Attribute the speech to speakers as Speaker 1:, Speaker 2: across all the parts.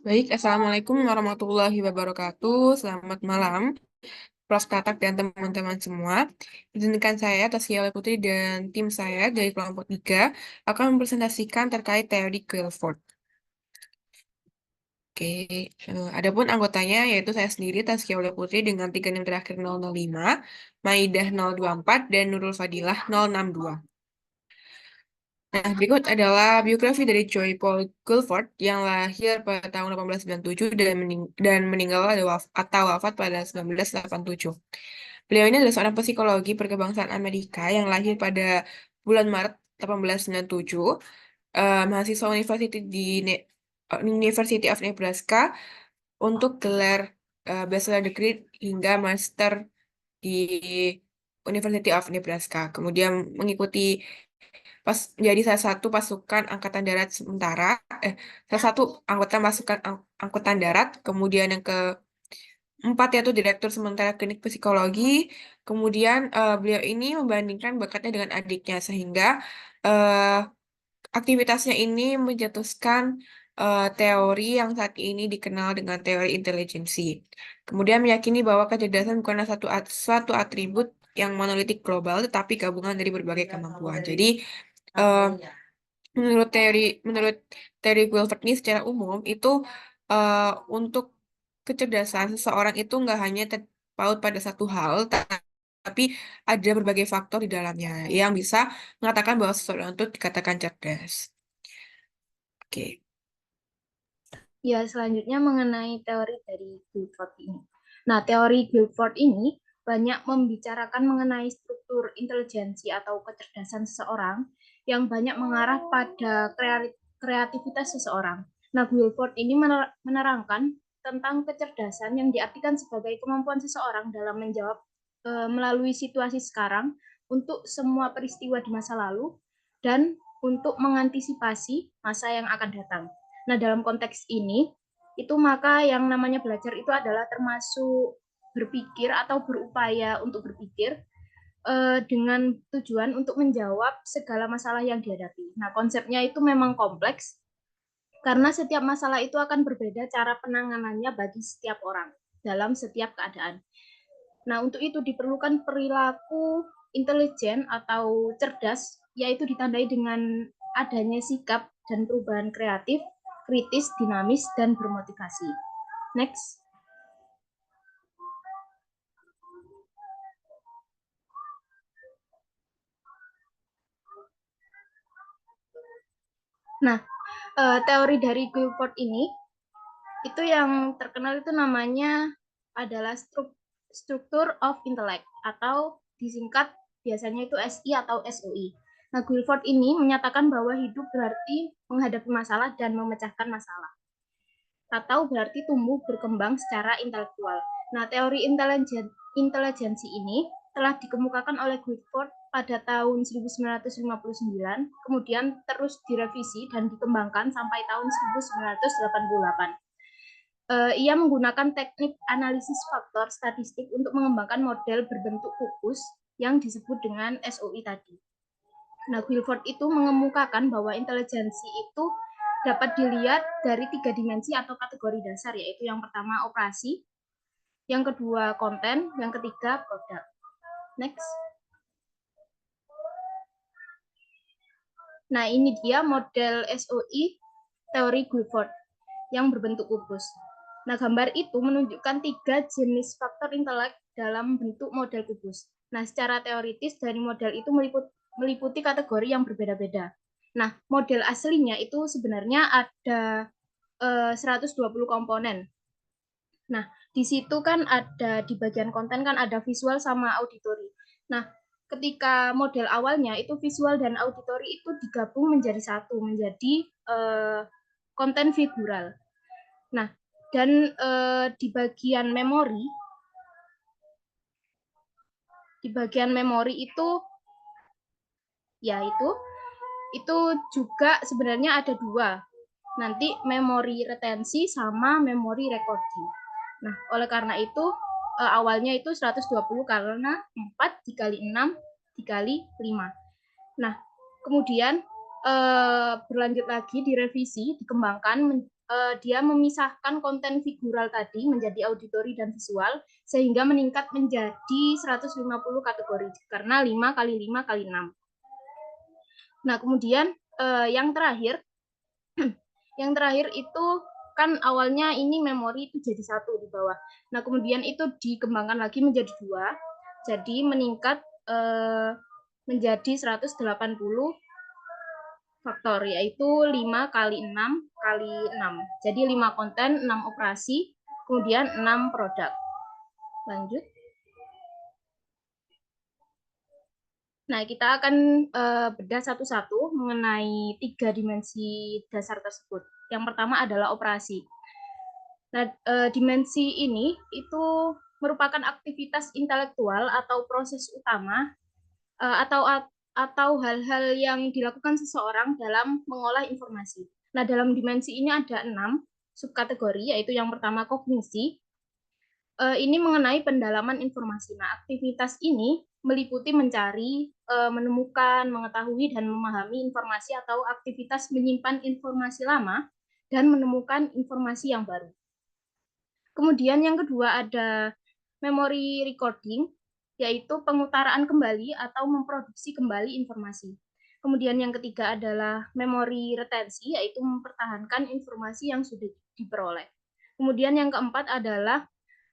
Speaker 1: Baik, Assalamualaikum warahmatullahi wabarakatuh. Selamat malam, Prof. Tatak dan teman-teman semua. Izinkan saya, Taskia Putri dan tim saya dari kelompok 3 akan mempresentasikan terkait teori Guilford. Oke, adapun anggotanya yaitu saya sendiri, Taskia Putri dengan tiga NIM terakhir 005, Maidah 024, dan Nurul Fadilah 062. Nah, berikut adalah biografi dari Joy Paul Guilford yang lahir pada tahun 1897 dan meninggal atau wafat pada 1987. Beliau ini adalah seorang psikologi berkebangsaan Amerika yang lahir pada bulan Maret 1897, mahasiswa University of Nebraska untuk gelar bachelor degree hingga master di University of Nebraska. Kemudian mengikuti menjadi salah satu pasukan angkatan darat sementara, salah satu anggota pasukan angkatan darat, kemudian yang keempat yaitu direktur sementara klinik psikologi, kemudian beliau ini membandingkan bakatnya dengan adiknya sehingga eh, aktivitasnya ini mencetuskan teori yang saat ini dikenal dengan teori intelijensi. Kemudian meyakini bahwa kecerdasan bukanlah suatu atribut yang monolitik global, tetapi gabungan dari berbagai kemampuan. Jadi, eh, menurut teori Guilford ini secara umum itu eh, untuk kecerdasan seseorang itu nggak hanya terpaut pada satu hal, tapi ada berbagai faktor di dalamnya yang bisa mengatakan bahwa seseorang itu dikatakan cerdas. Oke.
Speaker 2: Ya, selanjutnya mengenai teori dari Guilford ini. Nah, teori Guilford ini banyak membicarakan mengenai struktur intelijensi atau kecerdasan seseorang yang banyak mengarah pada kreativitas seseorang. Nah, Guilford ini menerangkan tentang kecerdasan yang diartikan sebagai kemampuan seseorang dalam menjawab melalui situasi sekarang untuk semua peristiwa di masa lalu dan untuk mengantisipasi masa yang akan datang. Nah, dalam konteks ini, itu maka yang namanya belajar itu adalah termasuk berpikir atau berupaya untuk berpikir dengan tujuan untuk menjawab segala masalah yang dihadapi. Nah, konsepnya itu memang kompleks karena setiap masalah itu akan berbeda cara penanganannya bagi setiap orang dalam setiap keadaan. Nah, untuk itu diperlukan perilaku intelijen atau cerdas, yaitu ditandai dengan adanya sikap dan perubahan kreatif, kritis, dinamis, dan bermotivasi. Next. Nah, teori dari Guilford ini, itu yang terkenal itu namanya adalah struktur of intellect, atau disingkat biasanya itu SI atau SOI. Nah, Guilford ini menyatakan bahwa hidup berarti menghadapi masalah dan memecahkan masalah, atau berarti tumbuh berkembang secara intelektual. Nah, teori intelijensi ini telah dikemukakan oleh Guilford pada tahun 1959, kemudian terus direvisi dan dikembangkan sampai tahun 1988. Ia menggunakan teknik analisis faktor statistik untuk mengembangkan model berbentuk kubus yang disebut dengan SOI tadi. Nah, Guilford itu mengemukakan bahwa intelijensi itu dapat dilihat dari tiga dimensi atau kategori dasar, yaitu yang pertama operasi, yang kedua konten, yang ketiga produk. Next. Nah, ini dia model SOI teori Guilford yang berbentuk kubus. Nah, gambar itu menunjukkan tiga jenis faktor intelek dalam bentuk model kubus. Nah, secara teoritis dari model itu meliputi kategori yang berbeda-beda. Nah, model aslinya itu sebenarnya ada 120 komponen. Nah, di situ kan ada di bagian konten kan ada visual sama auditori. Nah, ketika model awalnya itu visual dan auditori itu digabung menjadi satu, menjadi konten figural. Nah, dan di bagian memori itu ya itu juga sebenarnya ada dua. Nanti memori retensi sama memori recording. Nah, oleh karena itu awalnya itu 120 karena 4 dikali 6 dikali 5. Nah, kemudian berlanjut lagi direvisi, dikembangkan dia memisahkan konten figural tadi menjadi auditory dan visual, sehingga meningkat menjadi 150 kategori, karena 5 kali 5 kali 6. Nah, kemudian yang terakhir, yang terakhir itu kan awalnya ini memori itu jadi 1 di bawah. Nah, kemudian itu dikembangkan lagi menjadi 2, jadi meningkat menjadi 180 faktor, yaitu 5 kali 6 kali 6. Jadi 5 konten, 6 operasi, kemudian 6 produk. Lanjut. Nah, kita akan bedah satu-satu mengenai 3 dimensi dasar tersebut. Yang pertama adalah operasi. Nah, dimensi ini itu merupakan aktivitas intelektual atau proses utama atau hal-hal yang dilakukan seseorang dalam mengolah informasi. Nah, dalam dimensi ini ada 6 subkategori, yaitu yang pertama kognisi. Ini mengenai pendalaman informasi. Nah, aktivitas ini meliputi mencari, menemukan, mengetahui, dan memahami informasi atau aktivitas menyimpan informasi lama dan menemukan informasi yang baru. Kemudian yang kedua ada memory recording, yaitu pengutaraan kembali atau memproduksi kembali informasi. Kemudian yang ketiga adalah memory retensi, yaitu mempertahankan informasi yang sudah diperoleh. Kemudian yang keempat adalah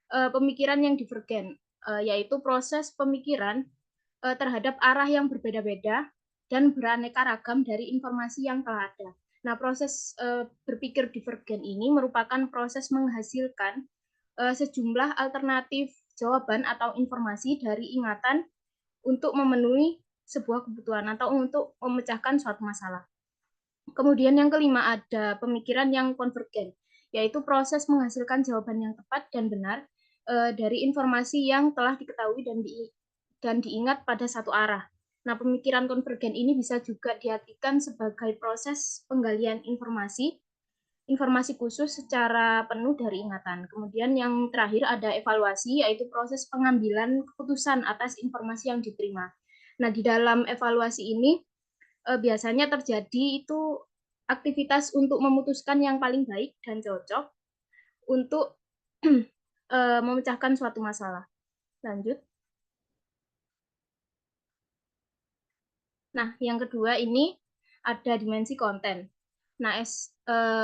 Speaker 2: pemikiran yang divergen, yaitu proses pemikiran terhadap arah yang berbeda-beda dan beraneka ragam dari informasi yang telah ada. Nah, proses berpikir divergen ini merupakan proses menghasilkan sejumlah alternatif jawaban atau informasi dari ingatan untuk memenuhi sebuah kebutuhan atau untuk memecahkan suatu masalah. Kemudian yang kelima ada pemikiran yang konvergen, yaitu proses menghasilkan jawaban yang tepat dan benar dari informasi yang telah diketahui dan diingat pada satu arah. Nah, pemikiran konvergen ini bisa juga diartikan sebagai proses penggalian informasi khusus secara penuh dari ingatan. Kemudian yang terakhir ada evaluasi, yaitu proses pengambilan keputusan atas informasi yang diterima. Nah, di dalam evaluasi ini biasanya terjadi itu aktivitas untuk memutuskan yang paling baik dan cocok untuk memecahkan suatu masalah. Lanjut. Nah, yang kedua ini ada dimensi konten. Nah,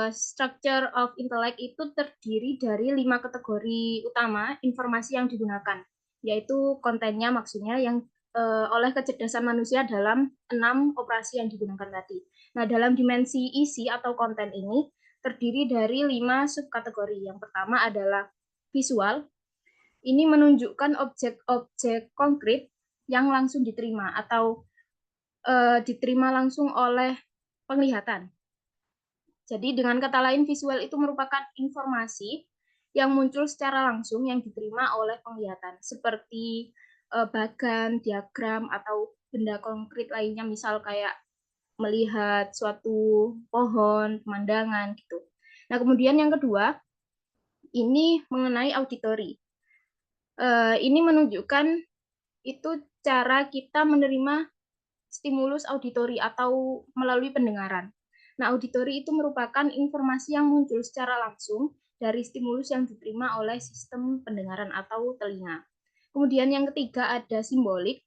Speaker 2: structure of intellect itu terdiri dari 5 kategori utama informasi yang digunakan, yaitu kontennya maksudnya yang oleh kecerdasan manusia dalam 6 operasi yang digunakan tadi. Nah, dalam dimensi isi atau konten ini terdiri dari 5 subkategori. Yang pertama adalah visual. Ini menunjukkan objek-objek konkret yang langsung diterima atau diterima langsung oleh penglihatan. Jadi dengan kata lain, visual itu merupakan informasi yang muncul secara langsung yang diterima oleh penglihatan, seperti bagan, diagram, atau benda konkret lainnya, misal kayak melihat suatu pohon, pemandangan, gitu. Nah, kemudian yang kedua, ini mengenai auditori. Ini menunjukkan itu cara kita menerima stimulus auditori atau melalui pendengaran. Nah, auditori itu merupakan informasi yang muncul secara langsung dari stimulus yang diterima oleh sistem pendengaran atau telinga. Kemudian yang ketiga ada simbolik.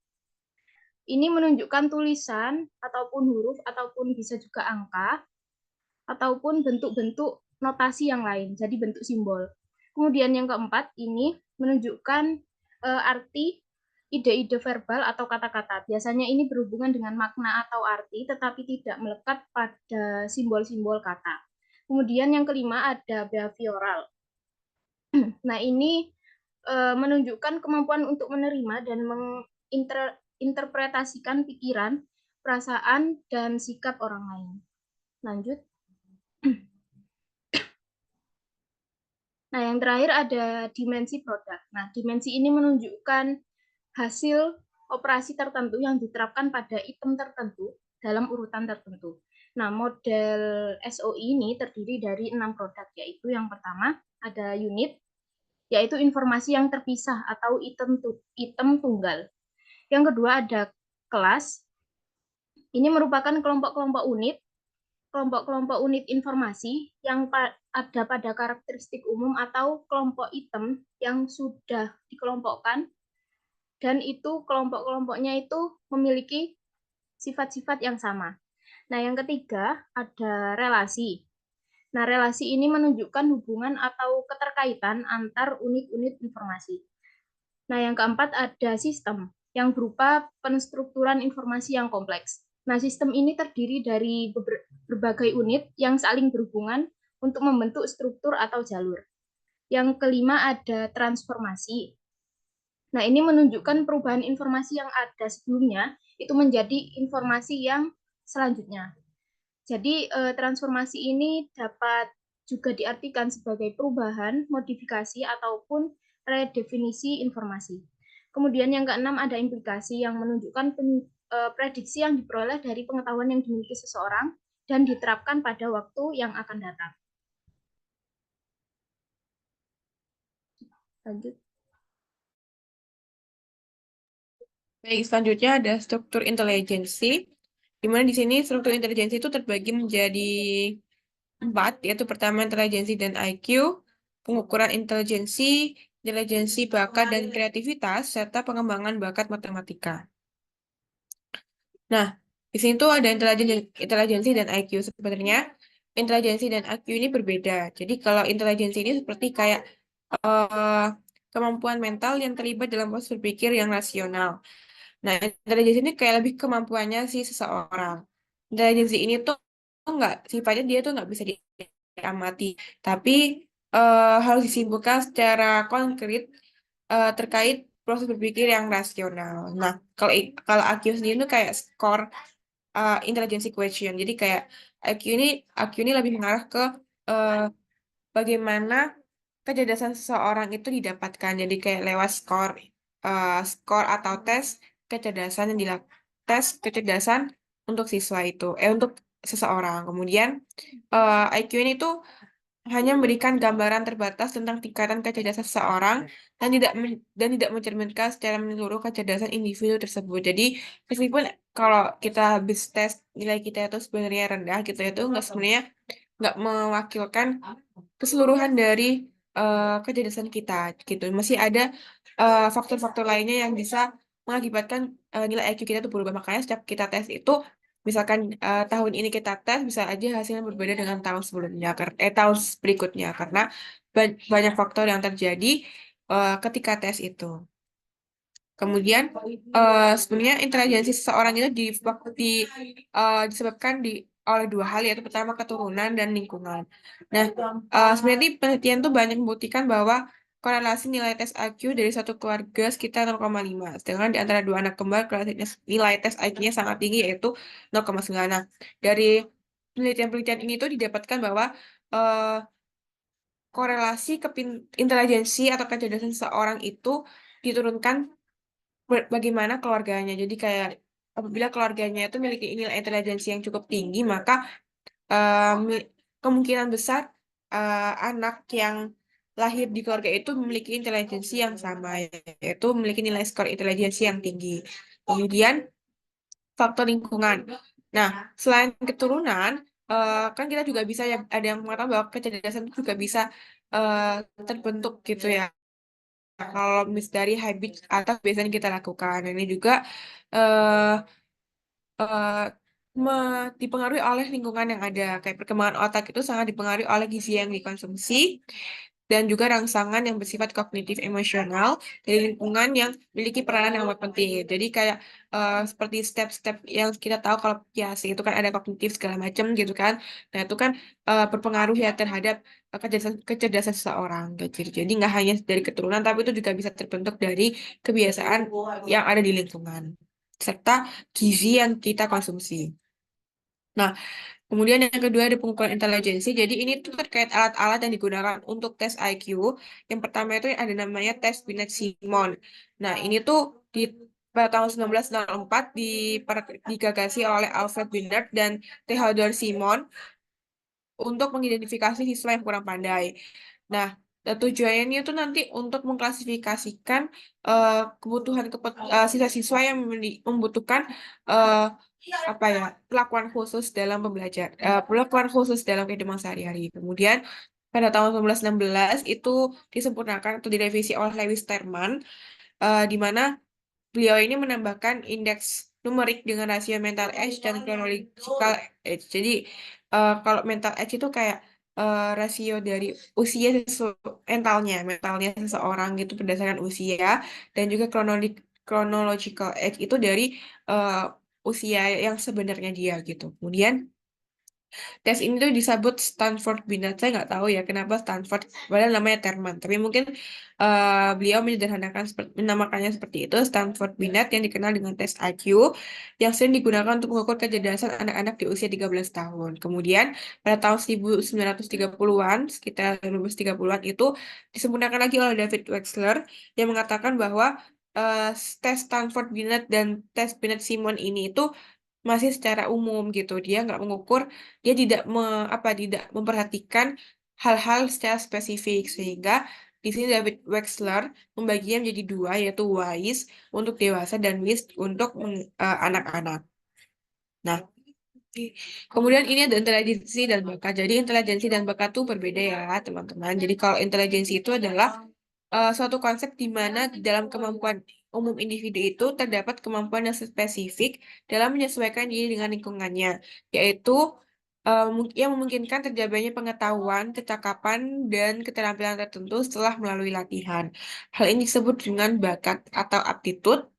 Speaker 2: Ini menunjukkan tulisan ataupun huruf ataupun bisa juga angka ataupun bentuk-bentuk notasi yang lain, jadi bentuk simbol. Kemudian yang keempat ini menunjukkan arti ide-ide verbal atau kata-kata. Biasanya ini berhubungan dengan makna atau arti, tetapi tidak melekat pada simbol-simbol kata. Kemudian yang kelima ada behavioral. Nah, ini menunjukkan kemampuan untuk menerima dan menginterpretasikan pikiran, perasaan, dan sikap orang lain. Lanjut. Nah, yang terakhir ada dimensi produk. Nah, dimensi ini menunjukkan hasil operasi tertentu yang diterapkan pada item tertentu dalam urutan tertentu. Nah, model SOI ini terdiri dari 6 produk, yaitu yang pertama ada unit, yaitu informasi yang terpisah atau item tunggal. Yang kedua ada kelas, ini merupakan kelompok-kelompok unit informasi yang ada pada karakteristik umum atau kelompok item yang sudah dikelompokkan, dan itu kelompok-kelompoknya itu memiliki sifat-sifat yang sama. Nah, yang ketiga ada relasi. Nah, relasi ini menunjukkan hubungan atau keterkaitan antar unit-unit informasi. Nah, yang keempat ada sistem yang berupa penstrukturan informasi yang kompleks. Nah, sistem ini terdiri dari berbagai unit yang saling berhubungan untuk membentuk struktur atau jalur. Yang kelima ada transformasi. Nah, ini menunjukkan perubahan informasi yang ada sebelumnya itu menjadi informasi yang selanjutnya. Jadi, transformasi ini dapat juga diartikan sebagai perubahan, modifikasi, ataupun redefinisi informasi. Kemudian yang keenam ada implikasi yang menunjukkan prediksi yang diperoleh dari pengetahuan yang dimiliki seseorang dan diterapkan pada waktu yang akan datang. Lanjut.
Speaker 1: Baik, selanjutnya ada struktur intelijensi, di mana di sini struktur intelijensi itu terbagi menjadi 4, yaitu pertama intelijensi dan IQ, pengukuran intelijensi bakat dan kreativitas, serta pengembangan bakat matematika. Nah, di sini tuh ada intelijensi dan IQ. Sebenarnya intelijensi dan IQ ini berbeda. Jadi kalau intelijensi ini seperti kayak eh, kemampuan mental yang terlibat dalam proses berpikir yang rasional. Nah, intelijensi ini kayak lebih kemampuannya si seseorang. Intelijensi ini tuh nggak, sifatnya dia tuh nggak bisa diamati, tapi harus disimpulkan secara konkret terkait proses berpikir yang rasional. Nah, kalau IQ sendiri itu kayak skor intelligence question. Jadi kayak IQ ini lebih mengarah ke eh, bagaimana kecerdasan seseorang itu didapatkan. Jadi kayak lewat skor atau kecerdasan yang tes kecerdasan untuk siswa itu, untuk seseorang. Kemudian IQ ini tuh hanya memberikan gambaran terbatas tentang tingkatan kecerdasan seseorang dan tidak mencerminkan secara menyeluruh kecerdasan individu tersebut. Jadi meskipun kalau kita habis tes nilai kita itu sebenarnya rendah gitu ya, itu nggak mewakilkan keseluruhan dari kecerdasan kita gitu. Masih ada faktor-faktor lainnya yang bisa mengakibatkan nilai IQ kita itu berubah. Makanya setiap kita tes itu, misalkan tahun ini kita tes, bisa aja hasilnya berbeda dengan tahun sebelumnya, tahun berikutnya, karena banyak faktor yang terjadi ketika tes itu. Kemudian sebenarnya intelijensi seseorang itu disebabkan oleh dua hal, yaitu pertama keturunan dan lingkungan. Nah, sebenarnya penelitian tuh banyak membuktikan bahwa korelasi nilai tes IQ dari satu keluarga sekitar 0,5. Sedangkan di antara dua anak kembar nilai tes IQ-nya sangat tinggi, yaitu 0,9. Nah, dari penelitian-penelitian ini tuh didapatkan bahwa eh, korelasi intelijensi atau kecerdasan seseorang itu diturunkan bagaimana keluarganya. Jadi kayak apabila keluarganya itu memiliki nilai intelijensi yang cukup tinggi, maka kemungkinan besar anak yang lahir di keluarga itu memiliki intelijensi yang sama, yaitu memiliki nilai skor intelijensi yang tinggi. Kemudian faktor lingkungan. Nah, selain keturunan, kan kita juga bisa ya, ada yang mengatakan bahwa kecerdasan itu juga bisa terbentuk gitu ya. Kalau dari habit atau biasanya kita lakukan. Ini juga eh eh, dipengaruhi oleh lingkungan yang ada. Kayak perkembangan otak itu sangat dipengaruhi oleh gizi yang dikonsumsi dan juga rangsangan yang bersifat kognitif emosional dari lingkungan yang memiliki peranan yang amat penting. Jadi kayak seperti step-step yang kita tahu kalau kiasi itu kan ada kognitif segala macam gitu kan. Nah itu kan berpengaruh ya terhadap kecerdasan seseorang. Jadi nggak hanya dari keturunan, tapi itu juga bisa terbentuk dari kebiasaan yang ada di lingkungan serta gizi yang kita konsumsi. Nah, kemudian yang kedua ada pengukuran intelijensi. Jadi ini tuh terkait alat-alat yang digunakan untuk tes IQ. Yang pertama itu ada namanya tes Binet-Simon. Nah, ini tuh pada tahun 1904 digagasi oleh Alfred Binet dan Theodore Simon untuk mengidentifikasi siswa yang kurang pandai. Nah, tujuannya itu nanti untuk mengklasifikasikan siswa-siswa yang membutuhkan eh, apa ya perlakuan khusus dalam pembelajaran, perlakuan khusus dalam kehidupan sehari-hari. Kemudian pada tahun 1916 itu disempurnakan atau direvisi oleh Lewis Terman, di mana beliau ini menambahkan indeks numerik dengan rasio mental age dan chronological age. Jadi kalau mental age itu kayak rasio dari usia mentalnya seseorang gitu berdasarkan usia, dan juga chronological age itu dari eh, usia yang sebenarnya dia gitu. Kemudian tes ini tuh disebut Stanford Binet. Saya nggak tahu ya kenapa Stanford, padahal namanya Terman. Tapi mungkin beliau menyederhanakan menamakannya seperti itu, Stanford Binet, yang dikenal dengan tes IQ, yang sering digunakan untuk mengukur kecerdasan anak-anak di usia 13 tahun. Kemudian pada tahun 1930-an, sekitar 1930-an itu disempurnakan lagi oleh David Wexler, yang mengatakan bahwa eh, tes Stanford Binet dan tes Binet Simon ini itu masih secara umum gitu. Dia nggak mengukur, dia tidak memperhatikan hal-hal secara spesifik, sehingga di sini David Wexler membaginya menjadi dua, yaitu WISE untuk dewasa dan WIST untuk anak-anak. Nah, kemudian ini ada intelijensi dan bakat. Jadi intelijensi dan bakat itu berbeda ya, teman-teman. Jadi kalau intelijensi itu adalah suatu konsep di mana di dalam kemampuan umum individu itu terdapat kemampuan yang spesifik dalam menyesuaikan diri dengan lingkungannya, yaitu yang memungkinkan terjadinya pengetahuan, kecakapan, dan keterampilan tertentu setelah melalui latihan. Hal ini disebut dengan bakat atau aptitude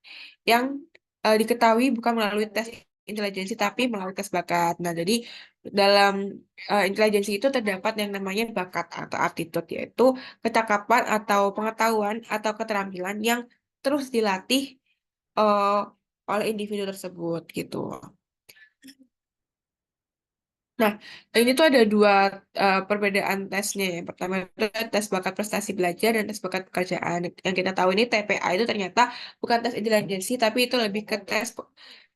Speaker 1: yang diketahui bukan melalui tes intelijensi tapi melalui tes bakat. Nah, jadi dalam intelijensi itu terdapat yang namanya bakat atau aptitude, yaitu kecakapan atau pengetahuan atau keterampilan yang terus dilatih eh, oleh individu tersebut gitu. Nah, ini tuh ada dua perbedaan tesnya. Yang pertama itu tes bakat prestasi belajar dan tes bakat pekerjaan. Yang kita tahu ini TPA itu ternyata bukan tes intelijensi, tapi itu lebih ke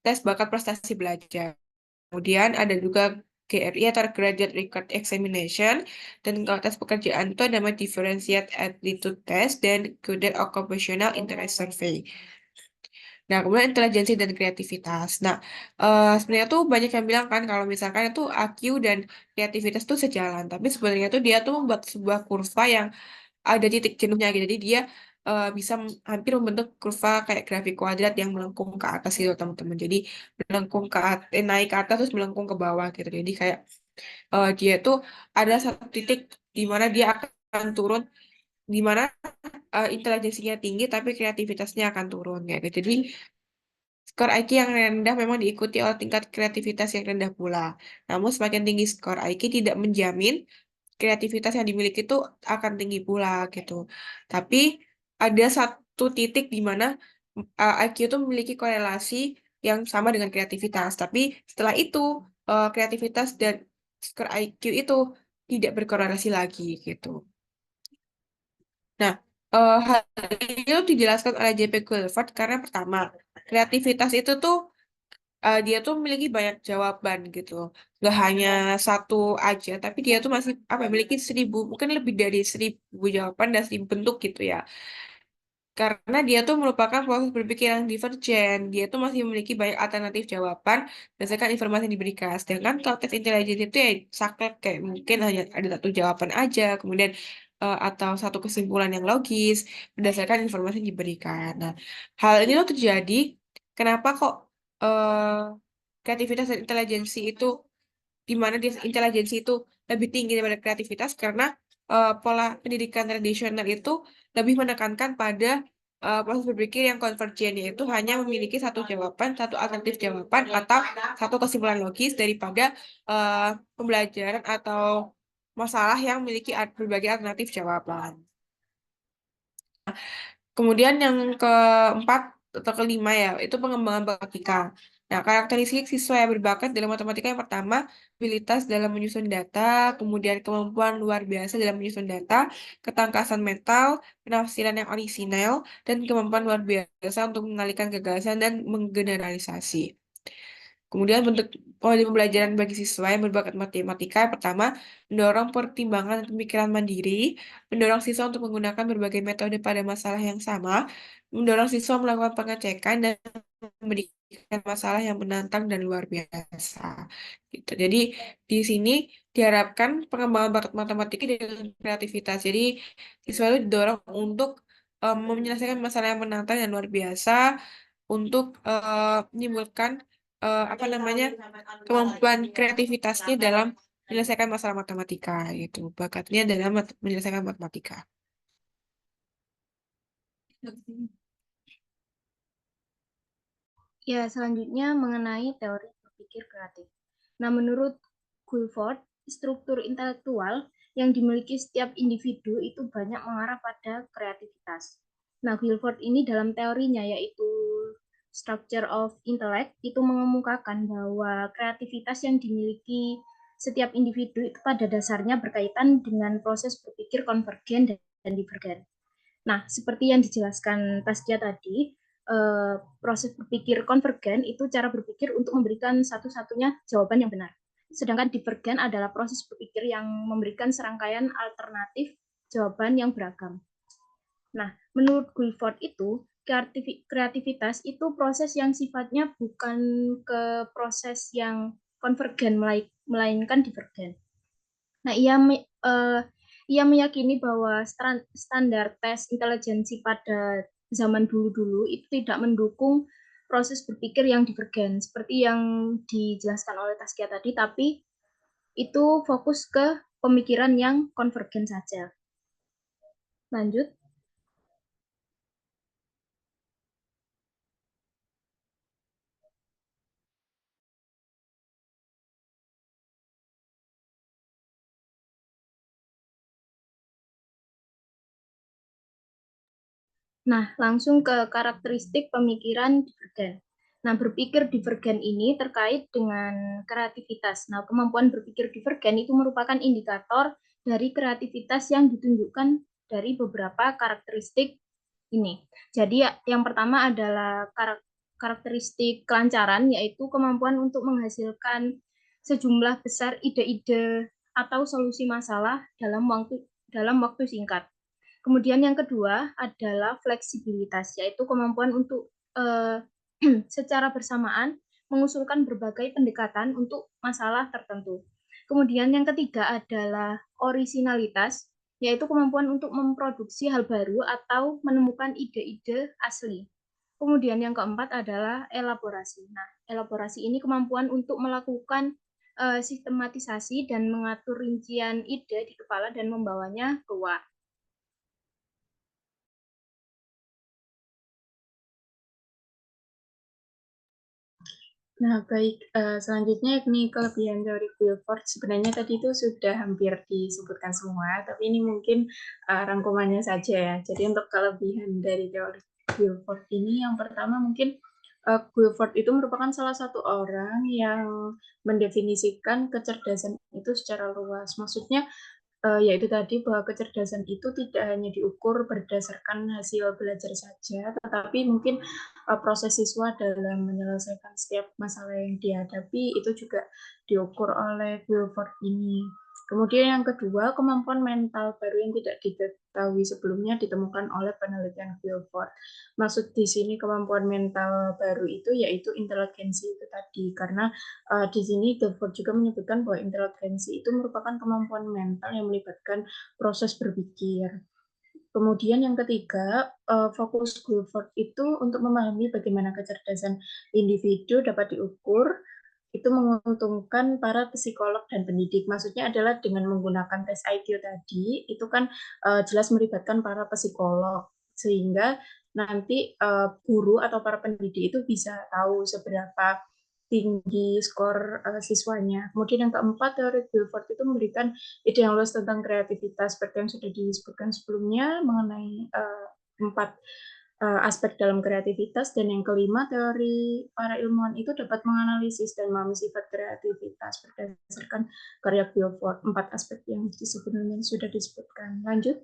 Speaker 1: tes bakat prestasi belajar. Kemudian ada juga GRE atau Graduate Record Examination, dan kalau tes pekerjaan itu ada namanya Differentiated Aptitude Test dan Graduate Occupational Interest Survey. Nah, kemudian intelijensi dan kreativitas. Nah, sebenarnya tuh banyak yang bilang kan kalau misalkan itu IQ dan kreativitas tuh sejalan, tapi sebenarnya tuh dia tuh membuat sebuah kurva yang ada titik jenuhnya gitu. Jadi dia bisa hampir membentuk kurva kayak grafik kuadrat yang melengkung ke atas gitu, teman-teman. Jadi naik ke atas terus melengkung ke bawah gitu. Jadi kayak dia tuh ada satu titik di mana dia akan turun, di mana intelijensinya tinggi tapi kreativitasnya akan turun ya. Jadi skor IQ yang rendah memang diikuti oleh tingkat kreativitas yang rendah pula. Namun semakin tinggi skor IQ tidak menjamin kreativitas yang dimiliki itu akan tinggi pula gitu. Tapi ada satu titik di mana IQ itu memiliki korelasi yang sama dengan kreativitas. Tapi setelah itu kreativitas dan skor IQ itu tidak berkorelasi lagi gitu. Nah, hal ini tuh dijelaskan oleh JP Guilford karena pertama, kreativitas itu tuh dia tuh memiliki banyak jawaban gitu. Gak hanya satu aja, tapi dia tuh masih memiliki 1.000, mungkin lebih dari 1.000 jawaban dan 1.000 bentuk gitu ya. Karena dia tuh merupakan proses berpikir yang divergen. Dia tuh masih memiliki banyak alternatif jawaban berdasarkan informasi yang diberikan. Sedangkan kalau tes intelijensi itu ya saklek, kayak mungkin hanya ada satu jawaban aja, kemudian atau satu kesimpulan yang logis berdasarkan informasi yang diberikan. Nah, hal ini tuh terjadi kenapa kok kreativitas dan intelijensi itu, di mana intelijensi itu lebih tinggi daripada kreativitas, karena pola pendidikan tradisional itu lebih menekankan pada proses berpikir yang konvergen, yaitu hanya memiliki satu jawaban, satu alternatif jawaban, atau satu kesimpulan logis daripada pembelajaran atau masalah yang memiliki berbagai alternatif jawaban. Kemudian yang keempat atau kelima ya, itu pengembangan matematika. Nah, karakteristik siswa yang berbakat dalam matematika yang pertama, abilitas dalam menyusun data, kemudian kemampuan luar biasa dalam menyusun data, ketangkasan mental, penafsiran yang orisinal, dan kemampuan luar biasa untuk mengalihkan gagasan dan menggeneralisasi. Kemudian bentuk model pembelajaran bagi siswa yang berbakat matematika, yang pertama, mendorong pertimbangan dan pemikiran mandiri, mendorong siswa untuk menggunakan berbagai metode pada masalah yang sama, mendorong siswa melakukan pengecekan dan memberikan masalah yang menantang dan luar biasa. Gitu. Jadi di sini diharapkan pengembangan bakat matematika dengan kreativitas. Jadi siswa itu didorong untuk menyelesaikan masalah yang menantang dan luar biasa untuk menimbulkan apa namanya kemampuan kreativitasnya dalam menyelesaikan masalah matematika gitu. Bakatnya dalam menyelesaikan matematika.
Speaker 2: Ya, selanjutnya mengenai teori berpikir kreatif. Nah, menurut Guilford, struktur intelektual yang dimiliki setiap individu itu banyak mengarah pada kreativitas. Nah, Guilford ini dalam teorinya yaitu Structure of Intellect itu mengemukakan bahwa kreativitas yang dimiliki setiap individu itu pada dasarnya berkaitan dengan proses berpikir konvergen dan divergen. Nah, seperti yang dijelaskan Taskia tadi, proses berpikir konvergen itu cara berpikir untuk memberikan satu-satunya jawaban yang benar. Sedangkan divergen adalah proses berpikir yang memberikan serangkaian alternatif jawaban yang beragam. Nah, menurut Guilford itu, kreativitas itu proses yang sifatnya bukan ke proses yang konvergen, melainkan divergen. Nah, ia meyakini bahwa standar tes intelijensi pada zaman dulu-dulu itu tidak mendukung proses berpikir yang divergen seperti yang dijelaskan oleh Taskia tadi, tapi itu fokus ke pemikiran yang konvergen saja. Lanjut. Nah, langsung ke karakteristik pemikiran divergen. Nah, berpikir divergen ini terkait dengan kreativitas. Nah, kemampuan berpikir divergen itu merupakan indikator dari kreativitas yang ditunjukkan dari beberapa karakteristik ini. Jadi, yang pertama adalah karakteristik kelancaran, yaitu kemampuan untuk menghasilkan sejumlah besar ide-ide atau solusi masalah dalam waktu singkat. Kemudian yang kedua adalah fleksibilitas, yaitu kemampuan untuk secara bersamaan mengusulkan berbagai pendekatan untuk masalah tertentu. Kemudian yang ketiga adalah orisinalitas, yaitu kemampuan untuk memproduksi hal baru atau menemukan ide-ide asli. Kemudian yang keempat adalah elaborasi. Nah, elaborasi ini kemampuan untuk melakukan sistematisasi dan mengatur rincian ide di kepala dan membawanya keluar.
Speaker 3: Nah, baik. Selanjutnya yakni kelebihan teori Guilford. Sebenarnya tadi itu sudah hampir disebutkan semua, tapi ini mungkin rangkumannya saja ya. Jadi untuk kelebihan dari teori Guilford ini, yang pertama mungkin Guilford itu merupakan salah satu orang yang mendefinisikan kecerdasan itu secara luas. Maksudnya yaitu tadi bahwa kecerdasan itu tidak hanya diukur berdasarkan hasil belajar saja, tetapi mungkin proses siswa dalam menyelesaikan setiap masalah yang dihadapi itu juga diukur oleh Guilford ini. Kemudian yang kedua, kemampuan mental baru yang tidak diketahui sebelumnya ditemukan oleh penelitian Guilford. Maksud di sini kemampuan mental baru itu yaitu inteligensi itu tadi, karena di sini Guilford juga menyebutkan bahwa inteligensi itu merupakan kemampuan mental yang melibatkan proses berpikir. Kemudian yang ketiga, fokus Guilford itu untuk memahami bagaimana kecerdasan individu dapat diukur, itu menguntungkan para psikolog dan pendidik. Maksudnya adalah dengan menggunakan tes IQ tadi, itu kan jelas melibatkan para psikolog, sehingga nanti guru atau para pendidik itu bisa tahu seberapa tinggi skor siswanya. Kemudian yang keempat, teori Guilford itu memberikan ide yang luas tentang kreativitas seperti yang sudah disebutkan sebelumnya mengenai empat aspek dalam kreativitas. Dan yang kelima, teori para ilmuwan itu dapat menganalisis dan memahami sifat kreativitas berdasarkan karya Guilford. Empat aspek yang sebelumnya sudah disebutkan. Lanjut.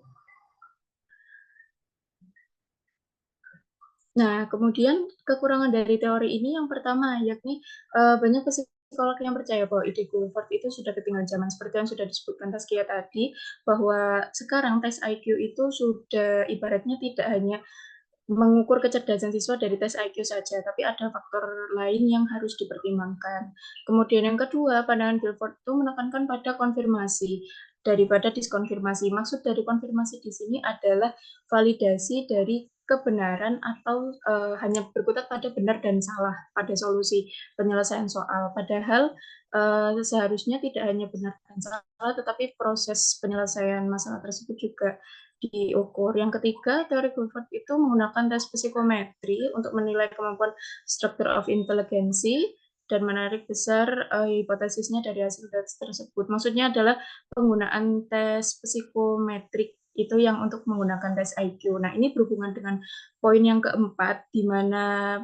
Speaker 3: Nah, kemudian kekurangan dari teori ini yang pertama, yakni banyak psikolog yang percaya bahwa ide Guilford itu sudah ketinggalan zaman, seperti yang sudah disebutkan Taskia tadi, bahwa sekarang tes IQ itu sudah ibaratnya tidak hanya mengukur kecerdasan siswa dari tes IQ saja, tapi ada faktor lain yang harus dipertimbangkan. Kemudian yang kedua, pandangan Guilford itu menekankan pada konfirmasi daripada diskonfirmasi. Maksud dari konfirmasi di sini adalah validasi dari kebenaran atau hanya berkutat pada benar dan salah pada solusi penyelesaian soal. Padahal seharusnya tidak hanya benar dan salah, tetapi proses penyelesaian masalah tersebut juga diukur. Yang ketiga, teori Guilford itu menggunakan tes psikometri untuk menilai kemampuan structure of intelligency dan menarik besar hipotesisnya dari hasil tes tersebut. Maksudnya adalah penggunaan tes psikometrik itu yang untuk menggunakan tes IQ. Nah, ini berhubungan dengan poin yang keempat, di mana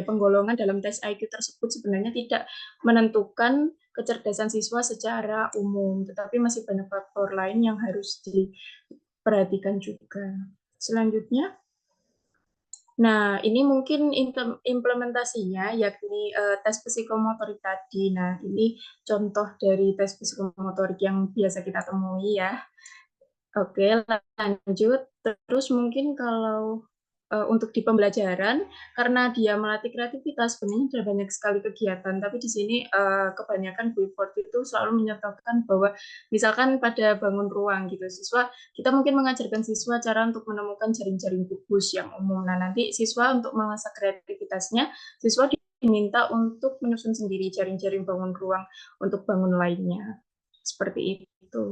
Speaker 3: penggolongan dalam tes IQ tersebut sebenarnya tidak menentukan kecerdasan siswa secara umum, tetapi masih banyak faktor lain yang harus diperhatikan juga. Selanjutnya, nah ini mungkin implementasinya, yakni tes psikomotorik tadi. Nah, ini contoh dari tes psikomotorik yang biasa kita temui ya. Oke, lanjut. Terus mungkin kalau untuk di pembelajaran, karena dia melatih kreativitas, sebenarnya sudah banyak sekali kegiatan, tapi di sini kebanyakan Guilford itu selalu menyatakan bahwa misalkan pada bangun ruang gitu, kita mungkin mengajarkan siswa cara untuk menemukan jaring-jaring kubus yang umum. Nah, nanti siswa untuk mengasah kreativitasnya, siswa diminta untuk menyusun sendiri jaring-jaring bangun ruang untuk bangun lainnya. Seperti itu.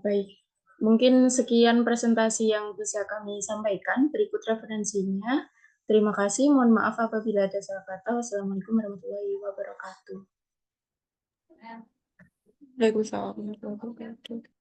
Speaker 3: Baik, mungkin sekian presentasi yang bisa kami sampaikan. Berikut referensinya. Terima kasih. Mohon maaf apabila ada salah kata. Wassalamualaikum warahmatullahi wabarakatuh.
Speaker 1: Waalaikumsalam warahmatullahi wabarakatuh.